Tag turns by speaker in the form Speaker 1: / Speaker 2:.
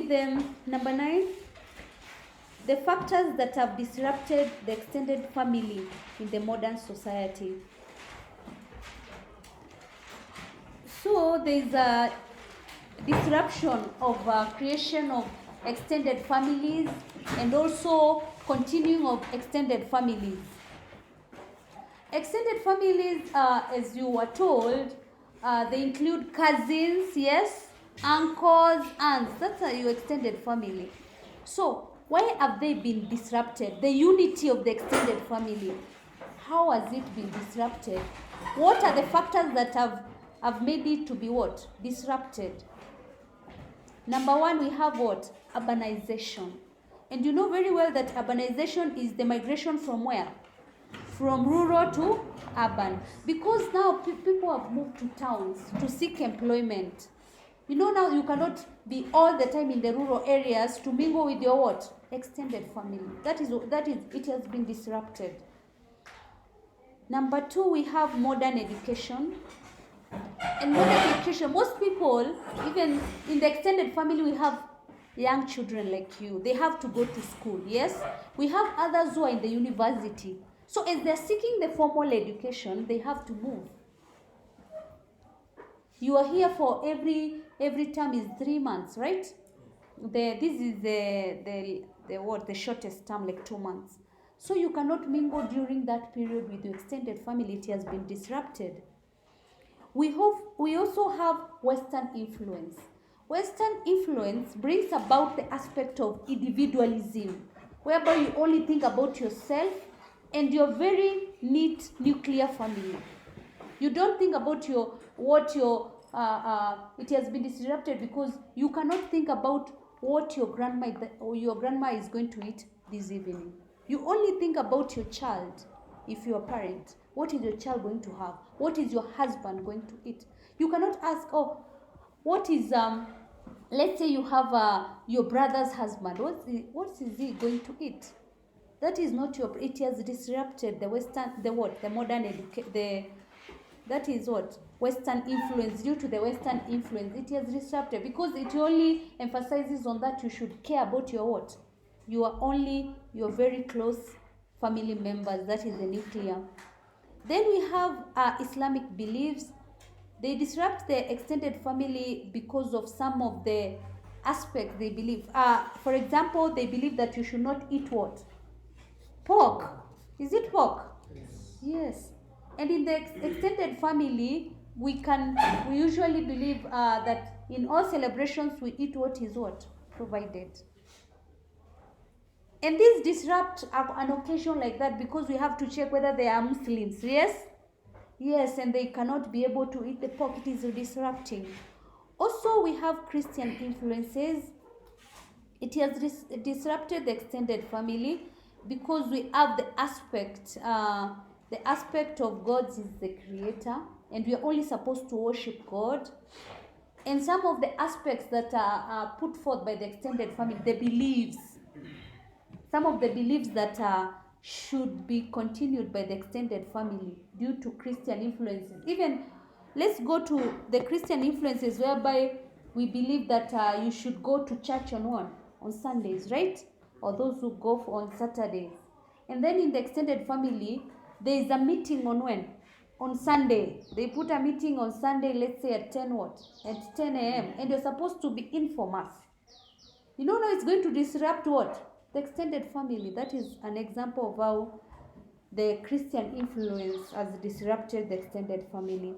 Speaker 1: see them. Number 9, the factors that have disrupted the extended family in the modern society. So there's a disruption of creation of extended families and also continuing of extended families. Extended families, as you were told, they include cousins, yes, uncles, aunts. That's your extended family. So why have they been disrupted? The unity of the extended family. How has it been disrupted? What are the factors that have made it to be what? Disrupted. Number 1, we have what? Urbanization. And you know very well that urbanization is the migration from where? From rural to urban. Because now people have moved to towns to seek employment. You know now you cannot be all the time in the rural areas to mingle with your what? Extended family. That is it has been disrupted. Number 2, we have modern education. And modern education, most people, even in the extended family, we have young children like you. They have to go to school, yes? We have others who are in the university. So as they're seeking the formal education, they have to move. You are here for every term is 3 months, right? This is the shortest term, like 2 months. So you cannot mingle during that period with your extended family. It has been disrupted. We also have Western influence. Western influence brings about the aspect of individualism, whereby you only think about yourself and your very neat nuclear family. You don't think about it has been disrupted because you cannot think about what your grandma is going to eat this evening. You only think about your child. If you're a parent, what is your child going to have? What is your husband going to eat? You cannot ask, what is let's say you have your brother's husband. What is he going to eat? That is not your. It has disrupted the modern education. That is what? Western influence. Due to the Western influence, it has disrupted because it only emphasizes on that you should care about your what? Your very close family members. That is the nuclear. Then we have Islamic beliefs. They disrupt the extended family because of some of the aspects they believe. For example, they believe that you should not eat what? Pork. Is it pork? Yes. And in the extended family, we usually believe that in all celebrations we eat what is what? Provided. And this disrupt an occasion like that because we have to check whether they are Muslims. Yes? Yes, and they cannot be able to eat the pork. It is disrupting. Also, we have Christian influences. It has disrupted the extended family because we have the aspect of God is the creator, and we are only supposed to worship God. And some of the aspects that are put forth by the extended family, the beliefs, some of the beliefs that should be continued by the extended family due to Christian influences. Even, let's go to the Christian influences whereby we believe that you should go to church on Sundays, right? Or those who go on Saturdays. And then in the extended family, there is a meeting on when? On Sunday. They put a meeting on Sunday, let's say at 10 what? At 10 a.m. And you're supposed to be in for mass. You know now it's going to disrupt what? The extended family. That is an example of how the Christian influence has disrupted the extended family.